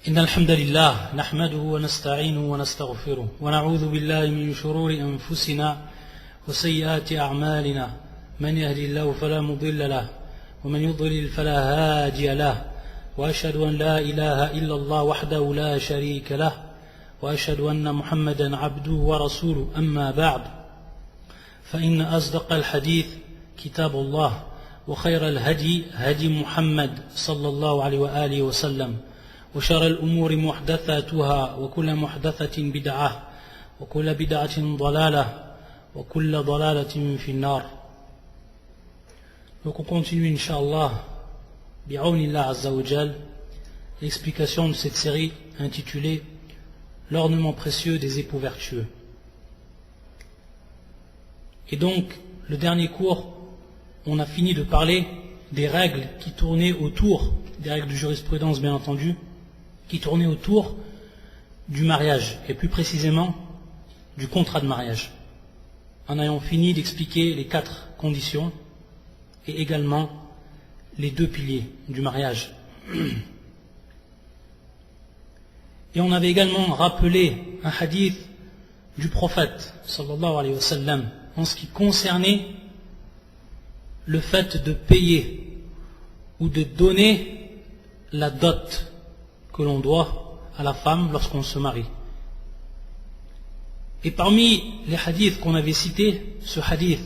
إن الحمد لله نحمده ونستعينه ونستغفره ونعوذ بالله من شرور أنفسنا وسيئات أعمالنا من يهدي الله فلا مضل له ومن يضلل فلا هادي له وأشهد أن لا إله إلا الله وحده لا شريك له وأشهد أن محمدا عبده ورسوله أما بعد فإن أصدق الحديث كتاب الله وخير الهدي هدي محمد صلى الله عليه وآله وسلم وشر الأمور محدثاتها وكل محدثة بدعة وكل بدعة ضلالة وكل ضلالة في النار. Donc on continue Inch'Allah bi'awnillah azza wa jal l'explication de cette série intitulée L'ornement précieux des époux vertueux. Et donc le dernier cours on a fini de parler des règles qui tournaient autour, des règles de jurisprudence bien entendu, qui tournaient autour du mariage, et plus précisément du contrat de mariage. En ayant fini d'expliquer les 4 conditions et également les 2 piliers du mariage. Et on avait également rappelé un hadith du prophète sallallahu alayhi wa sallam en ce qui concernait le fait de payer ou de donner la dot que l'on doit à la femme lorsqu'on se marie. Et parmi les hadiths qu'on avait cités, ce hadith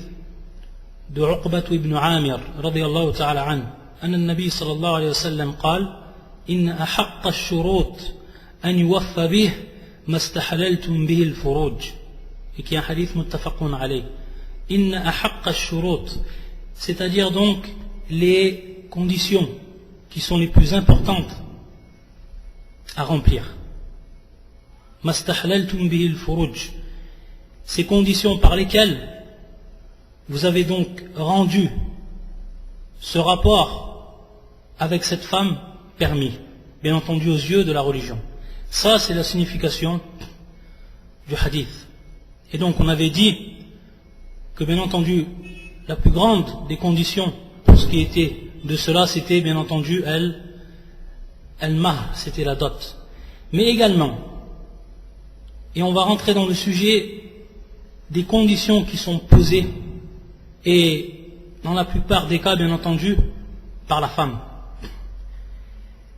de Uqbat ibn Amir radiyallahu ta'ala an, أن النبي صلى الله عليه وسلم قال إن أحق الشروط أن يوفى به ما استحللتم به الفروج, et qui est un hadith muttafaqun alayh. إن أحق الشروط, c'est-à-dire donc les conditions qui sont les plus importantes à remplir. Mastahlaltum bihil furuj, ces conditions par lesquelles vous avez donc rendu ce rapport avec cette femme permis, bien entendu aux yeux de la religion. Ça c'est la signification du hadith. Et donc on avait dit que bien entendu la plus grande des conditions pour ce qui était de cela, c'était bien entendu al-mahr, c'était la dot. Mais également, et on va rentrer dans le sujet des conditions qui sont posées, et dans la plupart des cas, bien entendu, par la femme.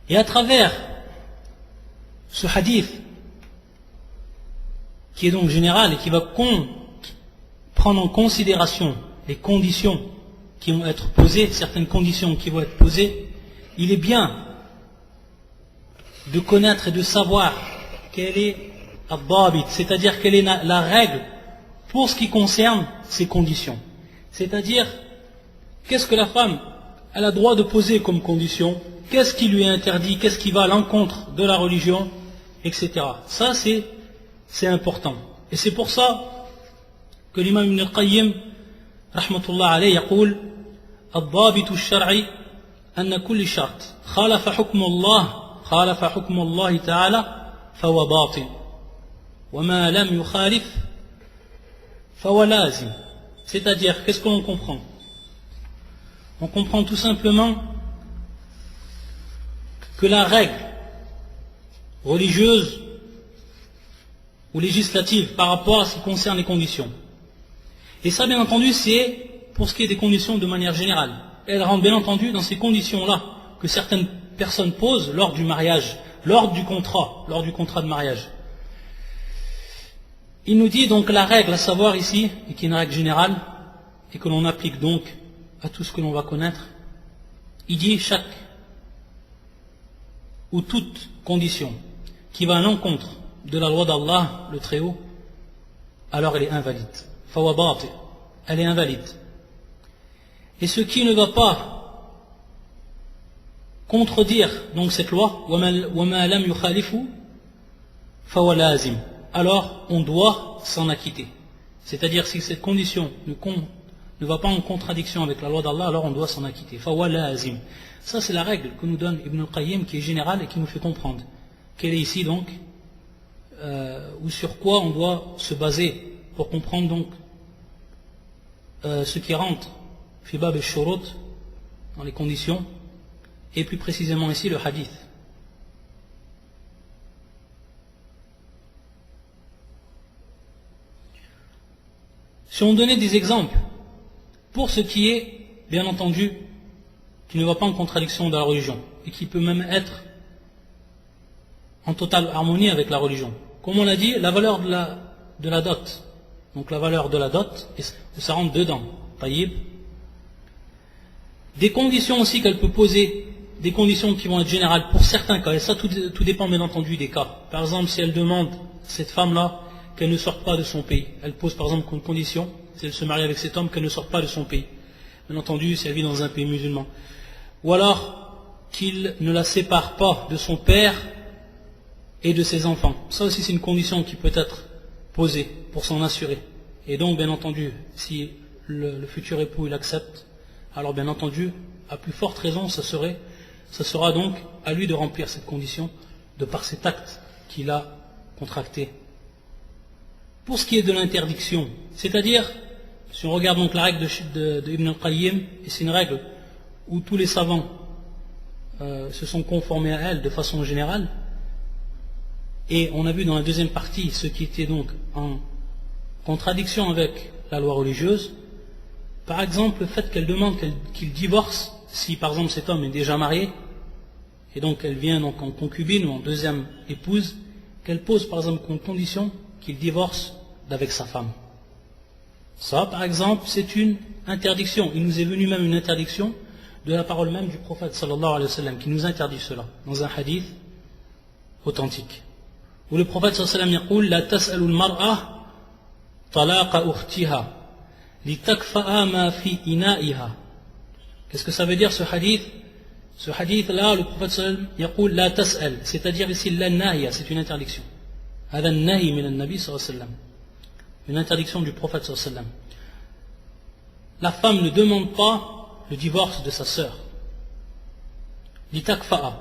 Et à travers ce hadith, qui est donc général et qui va prendre en considération les conditions qui vont être posées, certaines conditions qui vont être posées, il est bien de connaître et de savoir quelle est al-dabit, c'est-à-dire quelle est la règle pour ce qui concerne ces conditions. C'est-à-dire, qu'est-ce que la femme elle a droit de poser comme condition, qu'est-ce qui lui est interdit, qu'est-ce qui va à l'encontre de la religion, etc. Ça c'est important. Et c'est pour ça que l'imam Ibn al-Qayyim rahmatullah alayhi يقول الضابط الشرعي أن كل شرط خالف حكم الله تعالى فهو باطل وما لم يخالف فهو لازم. C'est-à-dire, qu'est-ce que l'on comprend? On comprend tout simplement que la règle religieuse ou législative par rapport à ce qui concerne les conditions, et ça bien entendu c'est pour ce qui est des conditions de manière générale, elle rentre bien entendu dans ces conditions-là que certaines personnes posent lors du mariage, lors du contrat de mariage. Il nous dit donc la règle à savoir ici, et qui est une règle générale, et que l'on applique donc à tout ce que l'on va connaître, il dit chaque ou toute condition qui va à l'encontre de la loi d'Allah, le Très-Haut, alors elle est invalide. Fawa bati, elle est invalide. Et ce qui ne va pas contredire donc cette loi, وَمَا لَمْ يُخَالِفُ فَهُوَ لَازِمٌ, alors on doit s'en acquitter. C'est-à-dire si cette condition ne va pas en contradiction avec la loi d'Allah, alors on doit s'en acquitter. فَهُوَ لَازِمٌ. Ça c'est la règle que nous donne Ibn al-Qayyim, qui est générale et qui nous fait comprendre quelle est ici donc ou sur quoi on doit se baser pour comprendre donc ce qui rentre fi bab al-shurut, dans les conditions, et plus précisément ici le hadith. Si on donnait des exemples pour ce qui est, bien entendu, qui ne va pas en contradiction de la religion et qui peut même être en totale harmonie avec la religion. Comme on l'a dit, la valeur de la dot. Donc la valeur de la dot, ça rentre dedans. Taïb. Des conditions aussi qu'elle peut poser, des conditions qui vont être générales pour certains cas, et ça tout dépend bien entendu des cas. Par exemple, si elle demande, cette femme-là, qu'elle ne sorte pas de son pays, elle pose par exemple comme condition, si elle se marie avec cet homme, qu'elle ne sorte pas de son pays. Bien entendu, si elle vit dans un pays musulman. Ou alors, qu'il ne la sépare pas de son père et de ses enfants. Ça aussi c'est une condition qui peut être posée pour s'en assurer. Et donc, bien entendu, si le futur époux il accepte, alors bien entendu, à plus forte raison, ça sera donc à lui de remplir cette condition de par cet acte qu'il a contracté. Pour ce qui est de l'interdiction, c'est-à-dire, si on regarde donc la règle de Ibn al-Qayyim, et c'est une règle où tous les savants se sont conformés à elle de façon générale, et on a vu dans la deuxième partie ce qui était donc en contradiction avec la loi religieuse. Par exemple, le fait qu'elle demande qu'il divorce, si par exemple cet homme est déjà marié, et donc elle vient donc en concubine ou en deuxième épouse, qu'elle pose par exemple comme condition qu'il divorce d'avec sa femme. Ça, par exemple, c'est une interdiction. Il nous est venu même une interdiction de la parole même du prophète sallallahu alayhi wa sallam, qui nous interdit cela, dans un hadith authentique. Où le prophète sallallahu alayhi wa sallam dit « La tas'alu al-mar'a talaqa ukhtiha li takfa'a ma fi ina'iha » Qu'est-ce que ça veut dire ce hadith? Ce hadith-là, le prophète sallallahu alayhi wa sallam yaqul la tas'al, c'est-à-dire ici la nahiya, c'est une interdiction. Hada nahi min al-nabi sallallahu alayhi wa sallam. Une interdiction du prophète sallallahu alayhi wa sallam. La femme ne demande pas le divorce de sa sœur. Li takfa'a.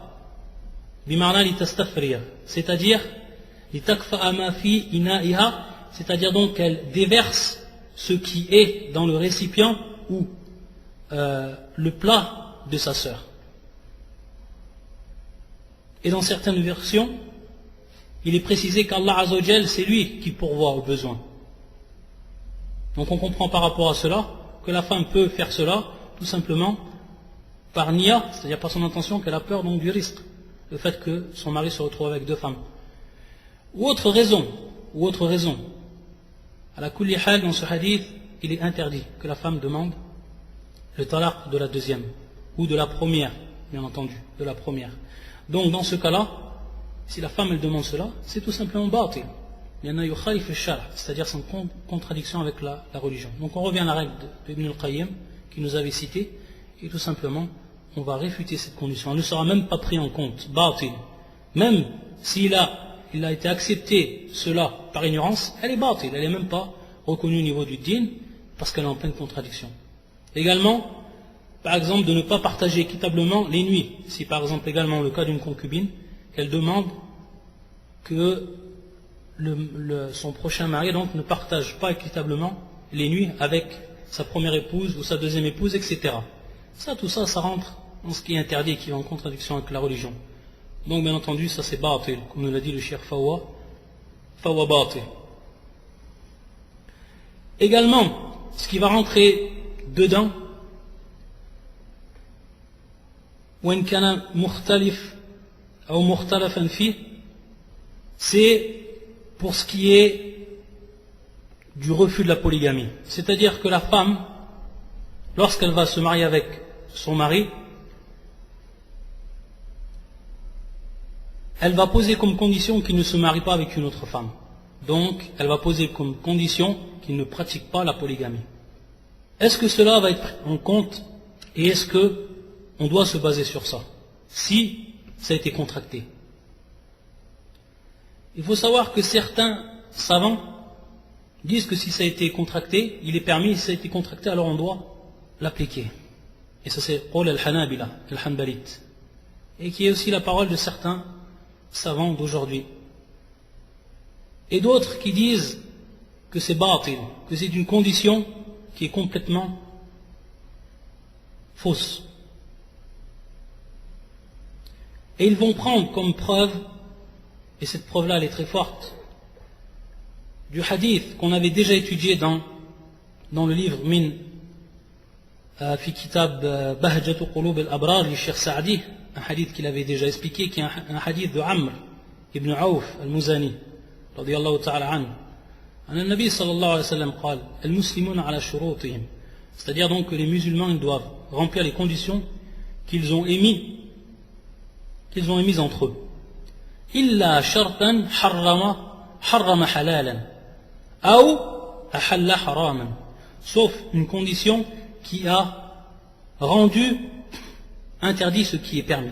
Bimarna li tastafriya. C'est-à-dire li takfa'a ma fi ina'iha, c'est-à-dire donc qu'elle déverse ce qui est dans le récipient ou le plat de sa sœur. Et dans certaines versions, il est précisé qu'Allah Azzawajal, c'est lui qui pourvoit aux besoins. Donc on comprend par rapport à cela que la femme peut faire cela tout simplement par niya, c'est-à-dire par son intention qu'elle a peur donc du risque, le fait que son mari se retrouve avec deux femmes. Ou autre raison, à la kulli hal, dans ce hadith, il est interdit que la femme demande le talaq de la deuxième, ou de la première, bien entendu, de la première. Donc dans ce cas-là, si la femme elle demande cela, c'est tout simplement batil. C'est-à-dire sans contradiction avec la religion. Donc on revient à la règle d'Ibn al-Qayyim qui nous avait cité, et tout simplement on va réfuter cette condition. Elle ne sera même pas pris en compte, batil. Même s'il a été accepté cela par ignorance, elle est batil, elle n'est même pas reconnue au niveau du din parce qu'elle est en pleine contradiction. Également, par exemple, de ne pas partager équitablement les nuits. Si par exemple également le cas d'une concubine, qu'elle demande que son prochain mari donc ne partage pas équitablement les nuits avec sa première épouse ou sa deuxième épouse, etc. Tout ça, ça rentre dans ce qui est interdit et qui est en contradiction avec la religion. Donc bien entendu, ça c'est batil, comme nous l'a dit le cheikh Fawa batil. Également, ce qui va rentrer dedans, وإن كان مختلف أو مختلفا فيه, c'est pour ce qui est du refus de la polygamie. C'est-à-dire que la femme, lorsqu'elle va se marier avec son mari, elle va poser comme condition qu'il ne se marie pas avec une autre femme. Donc, elle va poser comme condition qu'il ne pratique pas la polygamie. Est-ce que cela va être pris en compte et est-ce que on doit se baser sur ça, si ça a été contracté? Il faut savoir que certains savants disent que si ça a été contracté, il est permis, si ça a été contracté, alors on doit l'appliquer. Et ça c'est Qawl al-Hanabila, al-Hanbalit. Et qui est aussi la parole de certains savants d'aujourd'hui. Et d'autres qui disent que c'est batil, que c'est une condition qui est complètement fausse. Et ils vont prendre comme preuve, et cette preuve-là elle est très forte, du hadith qu'on avait déjà étudié dans dans le livre Min fi kitab Bahjatu Qulub al-Abrar du Cheikh Saadi, un hadith qu'il avait déjà expliqué, qui est un hadith de Amr ibn Auf al-Muzani radiyallahu ta'ala anhu. Le Nabi sallallahu alayhi wa sallam قال المسلمون على شروطهم, c'est-à-dire donc que les musulmans ils doivent remplir les conditions qu'ils ont émises entre eux. إلا شرطا حرم حلالا أو أحل حراما, sauf une condition qui a rendu interdit ce qui est permis,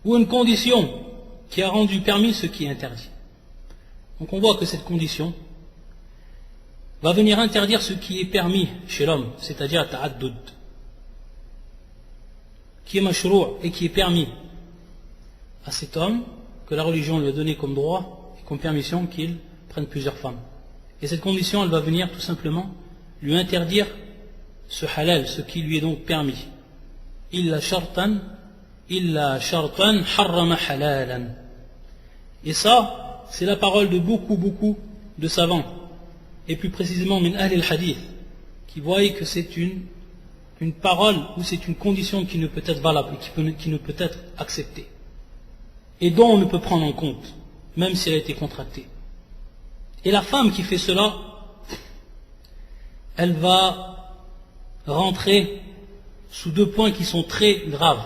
ou une condition qui a rendu permis ce qui est interdit. Donc on voit que cette condition va venir interdire ce qui est permis chez l'homme, c'est-à-dire ta'addud, qui est mashrou' et qui est permis à cet homme, que la religion lui a donné comme droit et comme permission qu'il prenne plusieurs femmes. Et cette condition, elle va venir tout simplement lui interdire ce halal, ce qui lui est donc permis. Illa shartan harrama halalan. Et ça, c'est la parole de beaucoup de savants, et plus précisément min ahl al-hadith, qui voient que c'est une parole ou c'est une condition qui ne peut être valable et qui ne peut être acceptée, et dont on ne peut prendre en compte, même si elle a été contractée. Et la femme qui fait cela, elle va rentrer sous deux points qui sont très graves.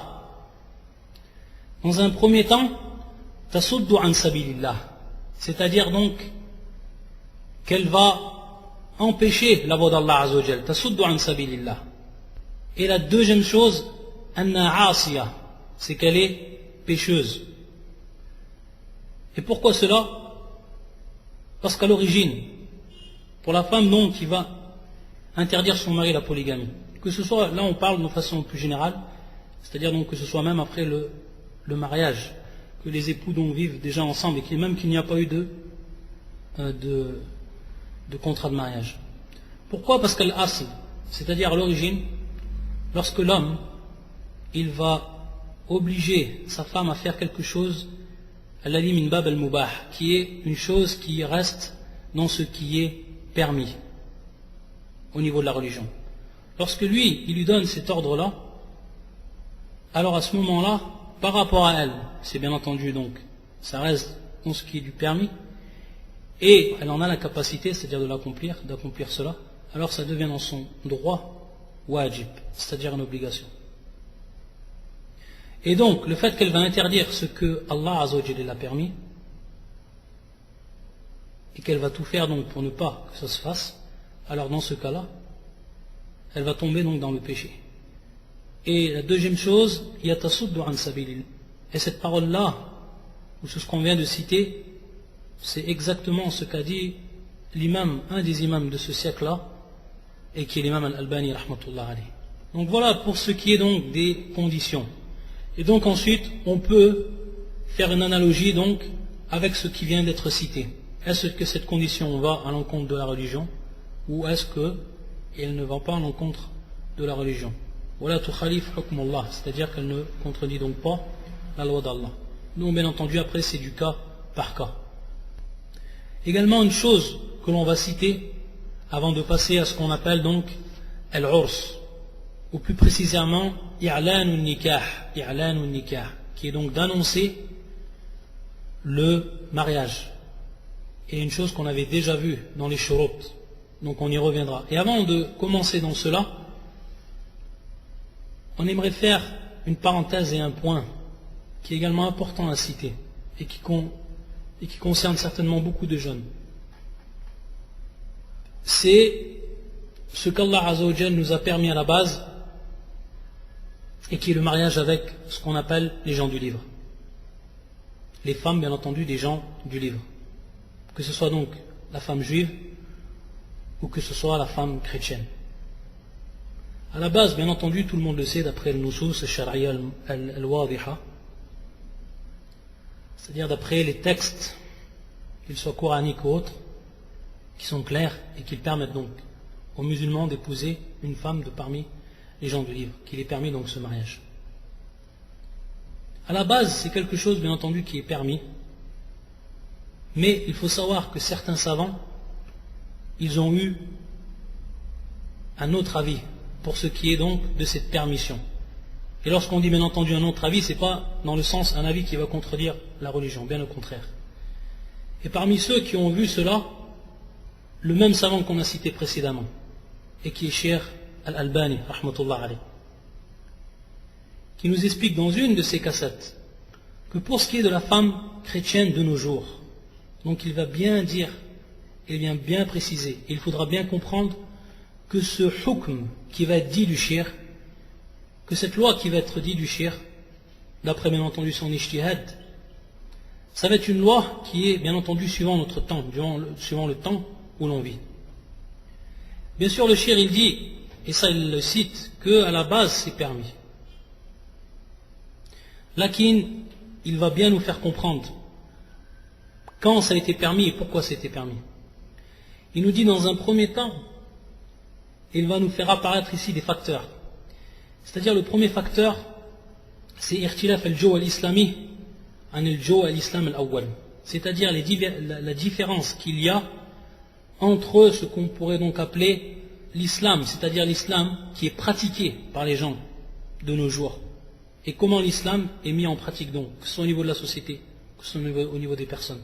Dans un premier temps, tasuddu an sabilillah, c'est-à-dire donc qu'elle va empêcher la voie d'Allah Azza wa Jal, tasuddu an sabilillah. Et la deuxième chose, anna asiya, c'est qu'elle est pécheuse. Et pourquoi cela? Parce qu'à l'origine, pour la femme donc qui va interdire son mari la polygamie, que ce soit, là on parle de façon plus générale, c'est-à-dire donc que ce soit même après le mariage, que les époux donc vivent déjà ensemble et même qu'il n'y a pas eu de contrat de mariage. Pourquoi? Parce qu'elle asl, c'est-à-dire à l'origine, lorsque l'homme il va obliger sa femme à faire quelque chose, al-ali min bab al-mubah, qui est une chose qui reste dans ce qui est permis au niveau de la religion. Lorsque lui, il lui donne cet ordre-là, alors à ce moment-là, par rapport à elle, c'est bien entendu donc, ça reste dans ce qui est du permis, et elle en a la capacité, c'est-à-dire d'accomplir cela, alors ça devient dans son droit wajib, c'est-à-dire une obligation. Et donc, le fait qu'elle va interdire ce que Allah Azza wa Jalla a permis, et qu'elle va tout faire donc pour ne pas que ça se fasse, alors dans ce cas-là, elle va tomber donc dans le péché. Et la deuxième chose, yatasuddu an sabilillah. Et cette parole-là, ou ce qu'on vient de citer, c'est exactement ce qu'a dit l'imam, un des imams de ce siècle-là, et qui est l'imam al-Albani rahmatullah alayh. Donc voilà pour ce qui est donc des conditions. Et donc ensuite, on peut faire une analogie donc avec ce qui vient d'être cité. Est-ce que cette condition va à l'encontre de la religion, ou est-ce qu'elle ne va pas à l'encontre de la religion? Voilà tukhalif hukm Allah, c'est-à-dire qu'elle ne contredit donc pas la loi d'Allah. Donc bien entendu, après c'est du cas par cas. Également une chose que l'on va citer avant de passer à ce qu'on appelle donc al-urs, ou plus précisément i'lan nikah, qui est donc d'annoncer le mariage. Et une chose qu'on avait déjà vue dans les shurut, donc on y reviendra. Et avant de commencer dans cela, on aimerait faire une parenthèse et un point qui est également important à citer et qui concerne certainement beaucoup de jeunes. C'est ce qu'Allah Azza wa Jalla nous a permis à la base, et qui est le mariage avec ce qu'on appelle les gens du livre. Les femmes, bien entendu, des gens du livre. Que ce soit donc la femme juive ou que ce soit la femme chrétienne. À la base, bien entendu, tout le monde le sait d'après le nusus al-shar'iyya al-wadiha, c'est-à-dire d'après les textes, qu'ils soient coraniques ou autres, qui sont clairs et qui permettent donc aux musulmans d'épouser une femme de parmi les gens du livre, qu'il est permis donc ce mariage. À la base, c'est quelque chose, bien entendu, qui est permis, mais il faut savoir que certains savants, ils ont eu un autre avis pour ce qui est donc de cette permission. Et lorsqu'on dit bien entendu un autre avis, ce n'est pas dans le sens un avis qui va contredire la religion, bien au contraire. Et parmi ceux qui ont vu cela, le même savant qu'on a cité précédemment, et qui est Cheikh Al-Albani, rahmatullah alayh, qui nous explique dans une de ses cassettes que pour ce qui est de la femme chrétienne de nos jours, donc il va bien dire, il vient bien préciser, il faudra bien comprendre que ce hukm qui va être dit du cheikh, que cette loi qui va être dite du cheikh, d'après bien entendu son ijtihad, ça va être une loi qui est bien entendu suivant notre temps, suivant le temps où l'on vit. Bien sûr le cheikh il dit, et ça il le cite, qu'à la base c'est permis. Lakin, il va bien nous faire comprendre quand ça a été permis et pourquoi ça a été permis. Il nous dit dans un premier temps, il va nous faire apparaître ici des facteurs. C'est-à-dire le premier facteur, c'est irtilaf al-jaw al-islami an al-jaw al-islam al-awwal. C'est-à-dire la différence qu'il y a entre ce qu'on pourrait donc appeler l'islam, c'est-à-dire l'islam qui est pratiqué par les gens de nos jours, et comment l'islam est mis en pratique donc, que ce soit au niveau de la société, que ce soit au niveau des personnes.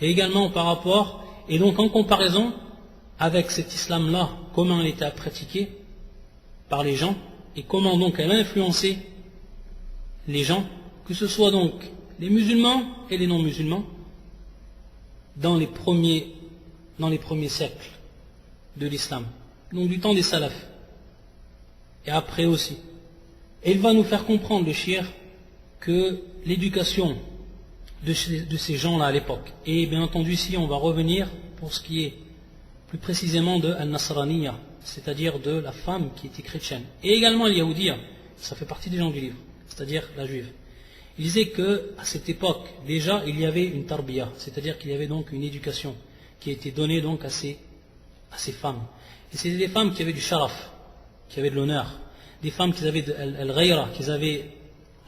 Et également par rapport, et donc en comparaison avec cet islam-là, comment elle était pratiquée par les gens, et comment donc elle a influencé les gens, que ce soit donc les musulmans et les non-musulmans, dans les premiers siècles de l'islam, donc du temps des salafs, et après aussi. Et il va nous faire comprendre, le cheikh, que l'éducation de ces gens-là à l'époque, et bien entendu ici on va revenir pour ce qui est plus précisément de al-Nasraniya, c'est-à-dire de la femme qui était chrétienne, et également al-Yahudiya, ça fait partie des gens du livre, c'est-à-dire la juive. Il disait qu'à cette époque, déjà, il y avait une tarbiya, c'est-à-dire qu'il y avait donc une éducation qui a été donnée donc à ces femmes. Et c'était des femmes qui avaient du sharaf, qui avaient de l'honneur, des femmes qui avaient al-ghayra, qui avaient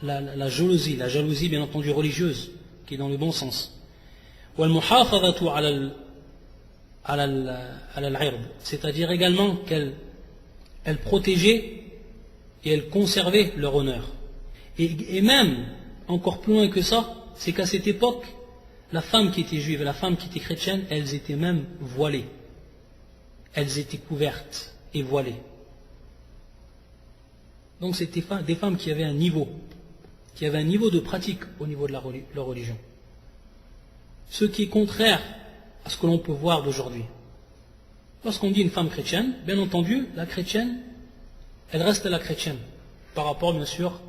la jalousie bien entendu religieuse, qui est dans le bon sens. Wal-muhafadhatu ala al-'ird, c'est-à-dire également qu'elles protégeaient et elles conservaient leur honneur. Et même, encore plus loin que ça, c'est qu'à cette époque, la femme qui était juive et la femme qui était chrétienne, elles étaient même voilées. Elles étaient couvertes et voilées. Donc c'était des femmes qui avaient un niveau de pratique au niveau de leur religion. Ce qui est contraire à ce que l'on peut voir d'aujourd'hui. Lorsqu'on dit une femme chrétienne, bien entendu, la chrétienne, elle reste la chrétienne, par rapport bien sûr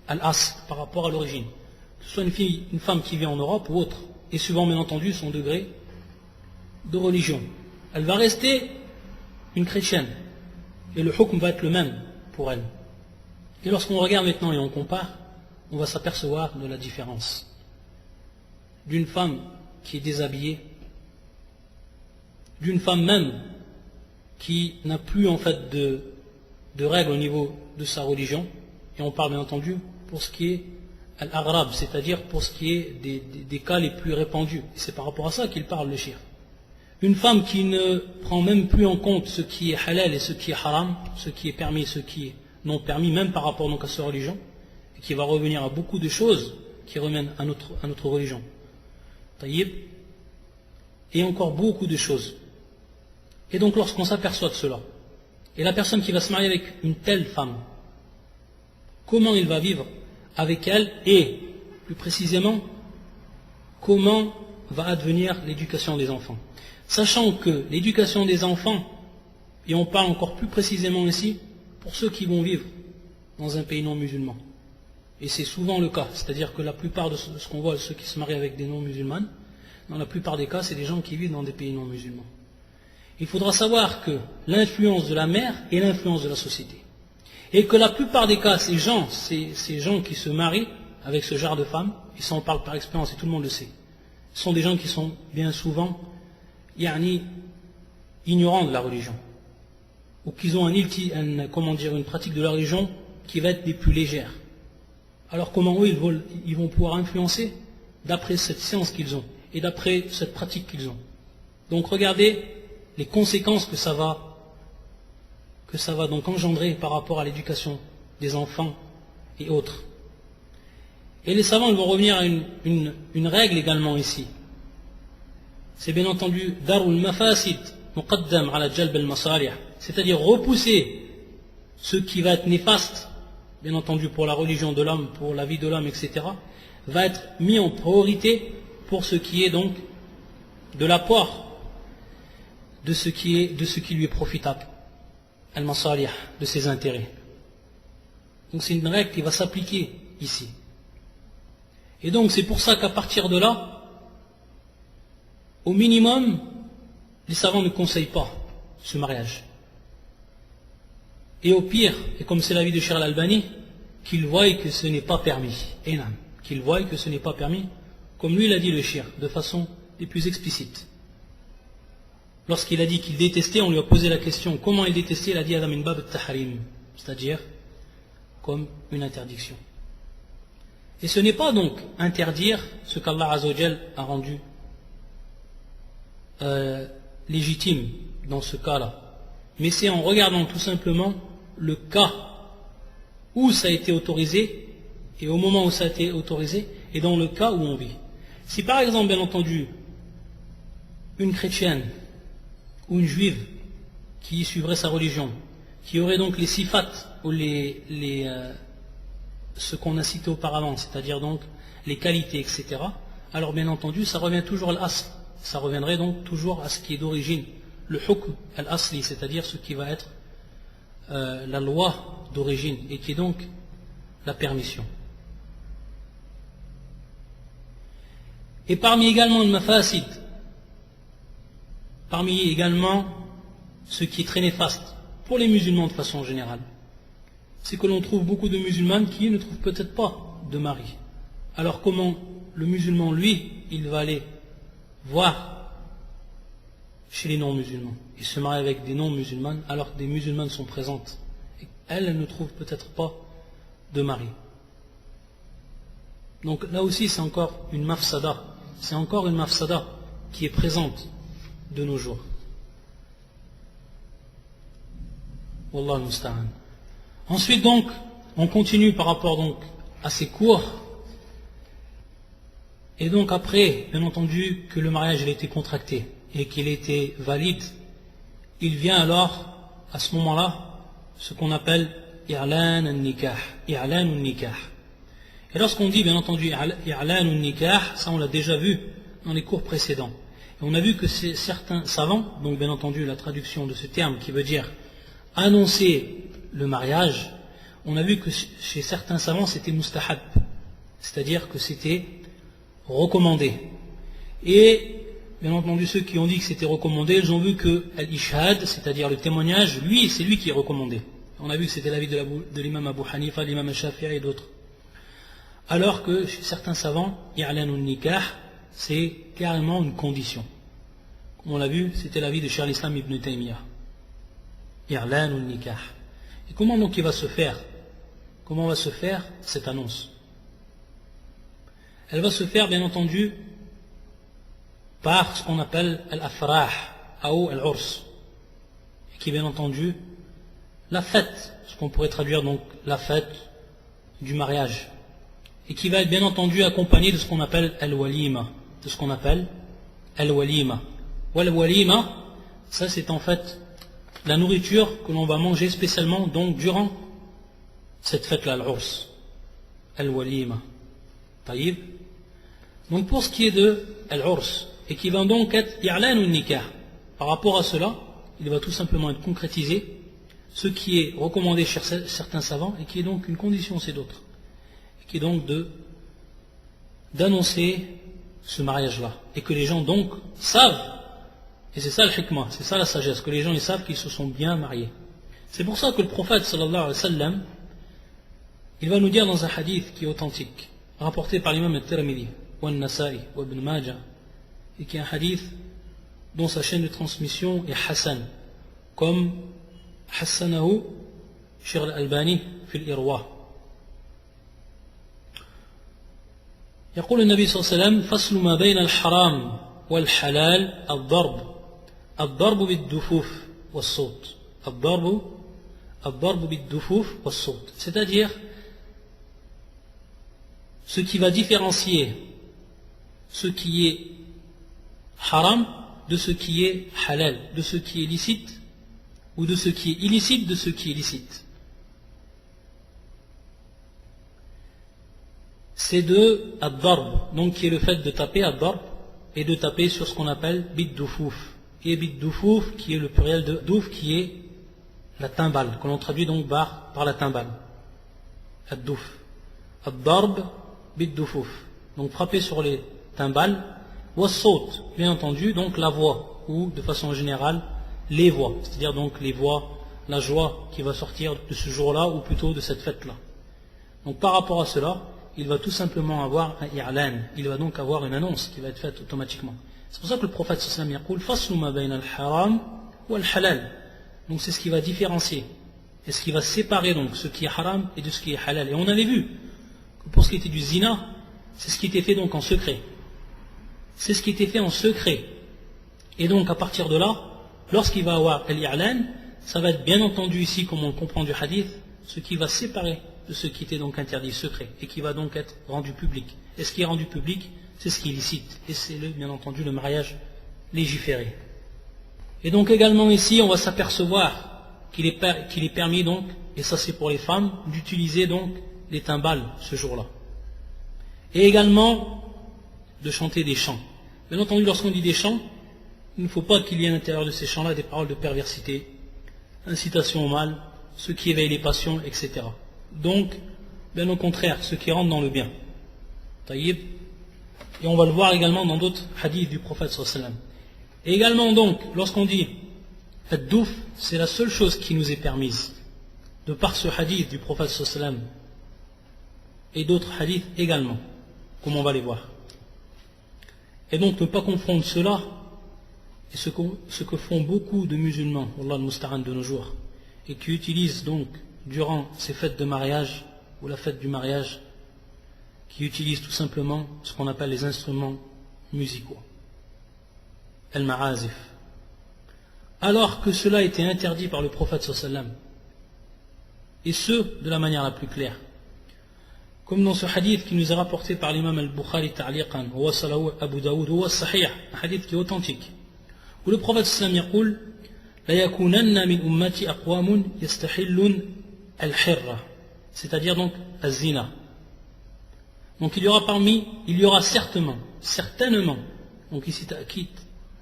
à l'asl, par rapport à l'origine. Que ce soit une femme qui vit en Europe ou autre, et suivant bien entendu son degré de religion. Elle va rester une chrétienne, et le hukm va être le même pour elle. Et lorsqu'on regarde maintenant et on compare, on va s'apercevoir de la différence d'une femme qui est déshabillée, d'une femme même qui n'a plus en fait de règles au niveau de sa religion, et on parle bien entendu pour ce qui est al-aghrab, c'est-à-dire pour ce qui est des cas les plus répandus. Et c'est par rapport à ça qu'il parle le cheikh. Une femme qui ne prend même plus en compte ce qui est halal et ce qui est haram, ce qui est permis et ce qui est non permis, même par rapport donc à sa religion, et qui va revenir à beaucoup de choses qui reviennent à notre religion. Taïb. Et encore beaucoup de choses. Et donc lorsqu'on s'aperçoit de cela, et la personne qui va se marier avec une telle femme, comment il va vivre avec elle, et plus précisément, comment va advenir l'éducation des enfants. Sachant que l'éducation des enfants, et on parle encore plus précisément ici, pour ceux qui vont vivre dans un pays non musulman. Et c'est souvent le cas, c'est-à-dire que la plupart de ce qu'on voit, ceux qui se marient avec des non-musulmanes, dans la plupart des cas, c'est des gens qui vivent dans des pays non musulmans. Il faudra savoir que l'influence de la mère est l'influence de la société. Et que la plupart des cas, ces gens qui se marient avec ce genre de femmes, et ça on parle par expérience et tout le monde le sait, sont des gens qui sont bien souvent ignorants de la religion. Ou qu'ils ont une pratique de la religion qui va être des plus légères. Alors comment eux ils vont pouvoir influencer d'après cette science qu'ils ont et d'après cette pratique qu'ils ont. Donc regardez les conséquences que ça va que ça va donc engendrer par rapport à l'éducation des enfants et autres. Et les savants vont revenir à une règle également ici. C'est bien entendu darul mafasid muqaddam ala jalb al masalih, c'est-à-dire repousser ce qui va être néfaste, bien entendu pour la religion de l'homme, pour la vie de l'homme, etc., va être mis en priorité pour ce qui est donc de l'apport de ce qui lui est profitable, al-masalih, de ses intérêts. Donc c'est une règle qui va s'appliquer ici. Et donc c'est pour ça qu'à partir de là, au minimum, les savants ne conseillent pas ce mariage. Et au pire, et comme c'est l'avis de Cheikh Al-Albani, qu'ils voient que ce n'est pas permis. Et non, qu'ils voient que ce n'est pas permis, comme lui l'a dit le Cheikh, de façon les plus explicite. Lorsqu'il a dit qu'il détestait, on lui a posé la question comment il détestait, il a dit Adam min bab al-tahrim, c'est-à-dire comme une interdiction. Et ce n'est pas donc interdire ce qu'Allah Azza wa Jal a rendu légitime dans ce cas-là, mais c'est en regardant tout simplement le cas où ça a été autorisé et au moment où ça a été autorisé et dans le cas où on vit. Si par exemple, bien entendu, une chrétienne ou une juive qui suivrait sa religion, qui aurait donc les sifat ou ce qu'on a cité auparavant, c'est-à-dire donc les qualités, etc., alors bien entendu, ça revient toujours à l'asl. Ça reviendrait donc toujours à ce qui est d'origine, le hukm al-asli, c'est-à-dire ce qui va être la loi d'origine, et qui est donc la permission. Et parmi également le mafasid, parmi également ce qui est très néfaste pour les musulmans de façon générale, c'est que l'on trouve beaucoup de musulmanes qui ne trouvent peut-être pas de mari. Alors comment le musulman, lui, il va aller voir chez les non-musulmans et se marier avec des non-musulmanes alors que des musulmanes sont présentes et elles ne trouvent peut-être pas de mari. Donc là aussi c'est encore une mafsada, qui est présente de nos jours. Wallah al-musta'an. Ensuite donc, on continue par rapport donc à ces cours. Et donc après, bien entendu, que le mariage a été contracté et qu'il était valide, il vient alors, à ce moment-là, ce qu'on appelle i'lan al-nikah. I'lan al-nikah. Et lorsqu'on dit, bien entendu, i'lan al-nikah, ça on l'a déjà vu dans les cours précédents. Et on a vu que certains savants, donc bien entendu la traduction de ce terme qui veut dire annoncer le mariage, on a vu que chez certains savants c'était mustahab, c'est-à-dire que c'était recommandé. Et bien entendu ceux qui ont dit que c'était recommandé, ils ont vu que al-ishhad, c'est-à-dire le témoignage, lui, c'est lui qui est recommandé. On a vu que c'était l'avis de l'imam Abu Hanifa, l'imam Shafi'i et d'autres. Alors que chez certains savants, i'lan al-nikah, c'est carrément une condition. Comme on l'a vu, c'était l'avis de Cheikh al-Islam ibn Taymiyyah. I'lan al-nikah. Et comment donc il va se faire? Comment va se faire cette annonce? Elle va se faire bien entendu par ce qu'on appelle al-afrah ou al-urs, qui est bien entendu la fête, ce qu'on pourrait traduire donc la fête du mariage, et qui va être bien entendu accompagné de ce qu'on appelle al-walima, Wal-walima, ça c'est en fait la nourriture que l'on va manger spécialement donc durant cette fête-là, al-urs, al-walima. Taïb. Donc pour ce qui est de al-urs, et qui va donc être i'lan ou nikah, par rapport à cela, il va tout simplement être concrétisé, ce qui est recommandé chez certains savants, et qui est donc une condition chez d'autres, et qui est donc d'annoncer ce mariage-là, et que les gens donc savent, et c'est ça le hikmah, c'est ça la sagesse, que les gens ils savent qu'ils se sont bien mariés. C'est pour ça que le prophète sallallahu alayhi wa sallam, il va nous dire dans un hadith qui est authentique, rapporté par l'imam al-Tirmidhi, ou al-Nasa'i, ou ibn Majah, et qui est un hadith dont sa chaîne de transmission est Hassan, comme Hassanahu Cheikh al-Albani fi al-Irwa. يقول النبي صلى الله عليه وسلم فصل ما بين الحرام والحلال الضرب بالدفوف والصوت الضرب الضرب بالدفوف والصوت, c'est-à-dire ce qui va différencier ce qui est haram de ce qui est halal, de ce qui est licite, ou de ce qui est illicite de ce qui est licite. C'est de ad-darb, donc qui est le fait de taper ad-darb, et de taper sur ce qu'on appelle bid-dufuf. Et bid-dufuf qui est le pluriel de douf, qui est la timbale, que l'on traduit donc par la timbale. Ad-duf. Ad-darb bid-dufuf. Donc frapper sur les timbales. Was-saut, bien entendu, donc la voix, ou de façon générale, les voix. C'est-à-dire donc les voix, la joie qui va sortir de ce jour-là, ou plutôt de cette fête-là. Donc par rapport à cela, il va tout simplement avoir un i'lan, il va donc avoir une annonce qui va être faite automatiquement. C'est pour ça que le prophète sallallahu alayhi wa sallam faslu ma bayna al-haram wa al-halal. Donc c'est ce qui va différencier, et ce qui va séparer donc ce qui est haram et de ce qui est halal. Et on avait vu que pour ce qui était du zina, c'est ce qui était fait donc en secret. C'est ce qui était fait en secret. Et donc à partir de là, lorsqu'il va avoir al-i'lan, ça va être bien entendu ici, comme on le comprend du hadith, ce qui va séparer de ce qui était donc interdit, secret, et qui va donc être rendu public. Et ce qui est rendu public, c'est ce qui est licite, et c'est bien entendu le mariage légiféré. Et donc également ici, on va s'apercevoir qu'il est permis donc, et ça c'est pour les femmes, d'utiliser donc des timbales ce jour-là. Et également de chanter des chants. Bien entendu, lorsqu'on dit des chants, il ne faut pas qu'il y ait à l'intérieur de ces chants-là des paroles de perversité, incitation au mal, ce qui éveille les passions, etc. Donc, bien au contraire, ce qui rentre dans le bien. Taïb. Et on va le voir également dans d'autres hadiths du prophète sallallahu alayhi wa sallam. Et également donc, lorsqu'on dit ad-douf, c'est la seule chose qui nous est permise, de par ce hadith du prophète sallallahu alayhi wa sallam, et d'autres hadiths également, comme on va les voir. Et donc ne pas confondre cela et ce que font beaucoup de musulmans, Wallah al-Musta'an de nos jours, et qui utilisent donc durant ces fêtes de mariage ou la fête du mariage, qui utilisent tout simplement ce qu'on appelle les instruments musicaux, al-ma'azif, alors que cela a été interdit par le prophète sallallahu alayhi wa sallam, et ce de la manière la plus claire, comme dans ce hadith qui nous est rapporté par l'imam al-Bukhari ta'liqan wa salahu Abu Daoud wa sahih, un hadith qui est authentique, où le prophète sallallahu alayhi wa sallam yaqul la yakunanna min ummati aqwamun yastahillun al-hirra, c'est-à-dire donc az-zina. Donc il y aura certainement, donc ici ta'kid,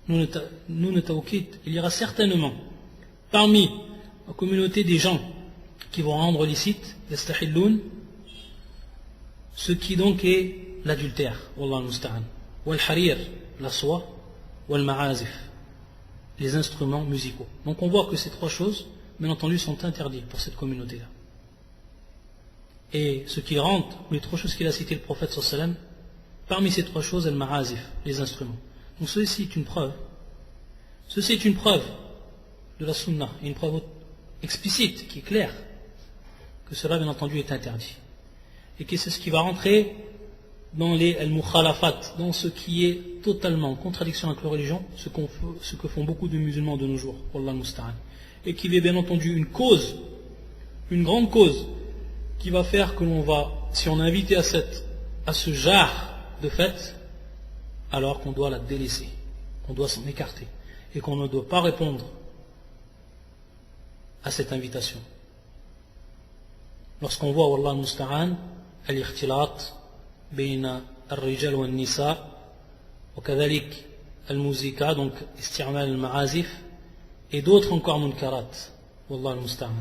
nous ne ta'kid, il y aura certainement parmi la communauté des gens qui vont rendre licite, yastahillun, ce qui donc est l'adultère, wallah al-musta'an, wal harir, la soie, wal ma'azif, les instruments musicaux. Donc on voit que ces trois choses, bien entendu, sont interdites pour cette communauté-là. Et ce qui rentre, les trois choses qu'il a citées le prophète sallallahu alayhi wa sallam, parmi ces trois choses, al-ma'azif, les instruments. Donc ceci est une preuve. Ceci est une preuve de la sunna, une preuve explicite, qui est claire, que cela, bien entendu, est interdit. Et que c'est ce qui va rentrer dans les al-mukhalafat, dans ce qui est totalement en contradiction avec la religion, ce que font beaucoup de musulmans de nos jours, wallah al-musta'an. Et qu'il y ait bien entendu une cause, une grande cause, qui va faire que l'on va, si on est invité à ce genre de fête, alors qu'on doit la délaisser, qu'on doit s'en écarter, et qu'on ne doit pas répondre à cette invitation. Lorsqu'on voit, wallah al-musta'an, al-ikhtilat bayna al-rijal wa al-nisa, وكذلك الموسيقى, donc isti'mal al-ma'azif, et d'autres encore munkarat, wallah al-musta'an.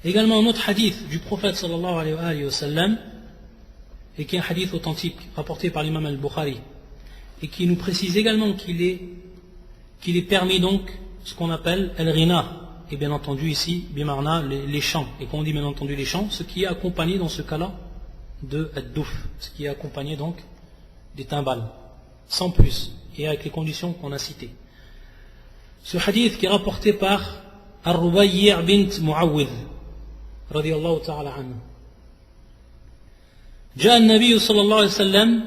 Également un autre hadith du prophète sallallahu alayhi wa sallam, et qui est un hadith authentique rapporté par l'imam al-Bukhari, et qui nous précise également qu'il est permis donc ce qu'on appelle al-rina, et bien entendu ici bimarna, les chants, et quand on dit bien entendu les chants, ce qui est accompagné dans ce cas-là de ad-douf, ce qui est accompagné donc des timbales, sans plus, et avec les conditions qu'on a citées. Ce hadith qui est rapporté par Ar-Rubayyi' bint Mu'awwidh رضي الله تعالى عنه جاء النبي صلى الله عليه وسلم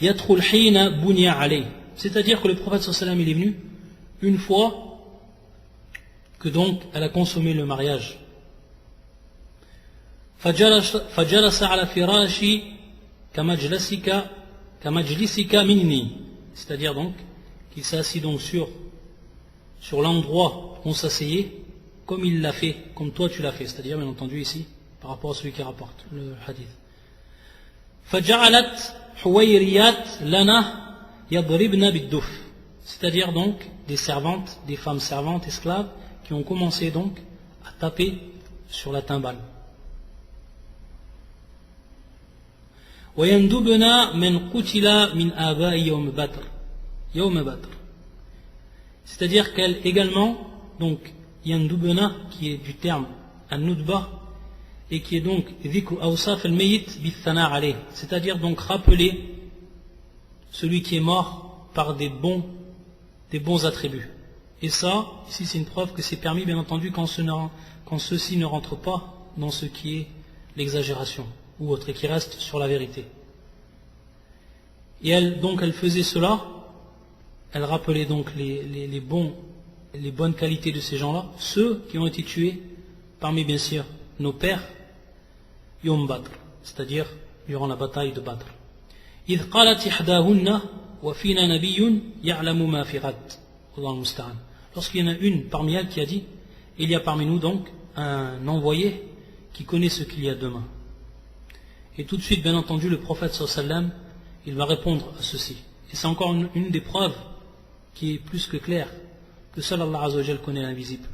يدخل حين بني عليه, c'est-à-dire que le prophète صلى الله عليه وسلم il est venu une fois que donc elle a consommé le mariage. فجلس على فراشي كمجلسك مني, c'est-à-dire donc qu'il s'est assis donc sur l'endroit où on s'asseyait, comme il l'a fait, comme toi tu l'as fait, c'est-à-dire bien entendu ici par rapport à celui qui rapporte le hadith. فجعلت حويريات لنا يضربن بالدف, c'est-à-dire donc des servantes, des femmes servantes, esclaves, qui ont commencé donc à taper sur la timbale. ويندبنا من قتل من آباء يوم بدر, c'est-à-dire qu'elle également, donc yandubna, qui est du terme an-nudba, et qui est donc dhikru awsaf al-mayyit bithana alayh, c'est-à-dire donc rappeler celui qui est mort par des bons attributs. Et ça, ici c'est une preuve que c'est permis, bien entendu, quand ceci ne rentre pas dans ce qui est l'exagération ou autre, et qui reste sur la vérité. Et elle faisait cela, elle rappelait donc les bonnes qualités de ces gens-là, ceux qui ont été tués parmi bien sûr nos pères, Yom Badr, c'est-à-dire durant la bataille de Badr. إذ قالت إحداهن وفينا نبي يعلم ما في غد الله المستعان. Lorsqu'il y en a une parmi elles qui a dit, il y a parmi nous donc un envoyé qui connaît ce qu'il y a demain. Et tout de suite, bien entendu, le prophète sallallahu alayhi wa sallam, il va répondre à ceci. Et c'est encore une des preuves qui est plus que claire, que seul Allah Azza wa Jal connaît l'invisible.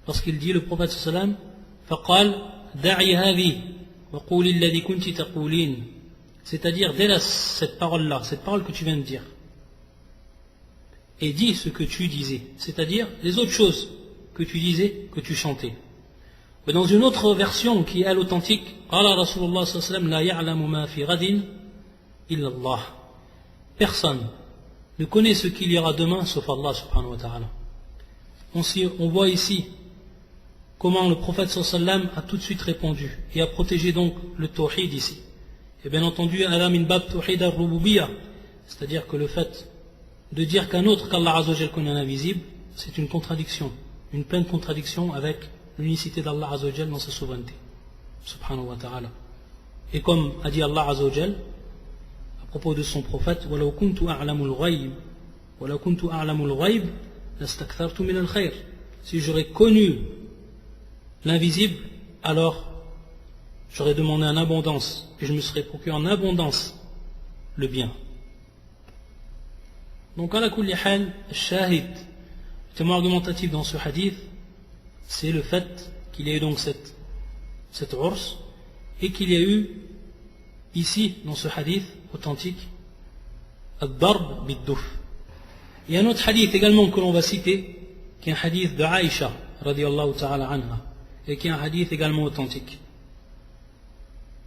Lorsqu'il dit, le prophète sallallahu alayhi wa sallam, فقال دعي هذه وقولي الذي كنت تقولين, c'est-à-dire délaisse cette parole-là, cette parole que tu viens de dire, et dis ce que tu disais, c'est-à-dire les autres choses que tu disais, que tu chantais. Mais dans une autre version qui est elle authentique, قال رسول الله صلى الله عليه وسلم لا يعلم ما في غد إلا الله. Personne ne connaît ce qu'il y aura demain sauf Allah subhanahu wa ta'ala. On voit ici comment le prophète sallallahu alayhi wa sallam a tout de suite répondu et a protégé donc le tawhid ici. Et bien entendu, ala min bab tawhid al-rububiyya, c'est-à-dire que le fait de dire qu'un autre qu'Allah Azza wa Jal connaît l'invisible, c'est une contradiction, une pleine contradiction avec l'unicité d'Allah Azza wa Jal dans sa souveraineté, subhanahu wa ta'ala. Et comme a dit Allah Azza wa Jal à propos de son prophète, وَلَوْ كُنْتُ أَعْلَمُ الْغَيْبِ وَلَوْ كُنْتُ أَعْلَمُ الْغَيْبِ لَاسْتَكْثَرْتُ مِنَ الْخَيْرِ. Si j'aurais connu l'invisible, alors j'aurais demandé en abondance et je me serais procuré en abondance le bien. Donc à la kulli hal, shahid, le témoin argumentatif dans ce hadith, c'est le fait qu'il y ait donc cette urs et qu'il y a eu ici dans ce hadith authentique ad-darb bid-duf. Il y a un autre hadith également que l'on va citer qui est un hadith de Aïcha radiyallahu ta'ala anha et qui est un hadith également authentique,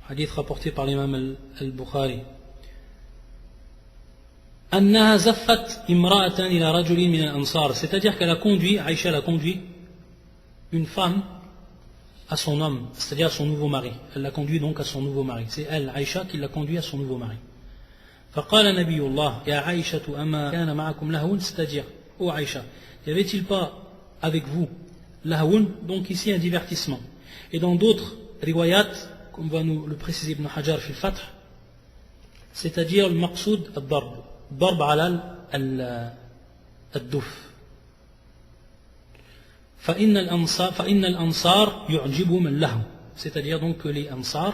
hadith rapporté par l'imam al-Bukhari. أنها زفت امرأة إلى رجل من الأنصار, c'est-à-dire qu'elle a conduit, Aïcha a conduit une femme à son homme, c'est-à-dire à son nouveau mari. Elle l'a conduit donc à son nouveau mari. C'est elle, Aïcha, qui l'a conduit à son nouveau mari. فقال نبي الله يا عائشة أما كان معكم لهون, c'est-à-dire, ô Aïcha, y avait-il pas avec vous lahoun, donc ici un divertissement. Et dans d'autres riwayat, comme va nous le préciser Ibn Hajar fi al-Fath, c'est-à-dire le maqsoud ad-darb, darb ala al-duf. فإن الأنصار يعجبهم اللهو, c'est-à-dire donc que les ansar,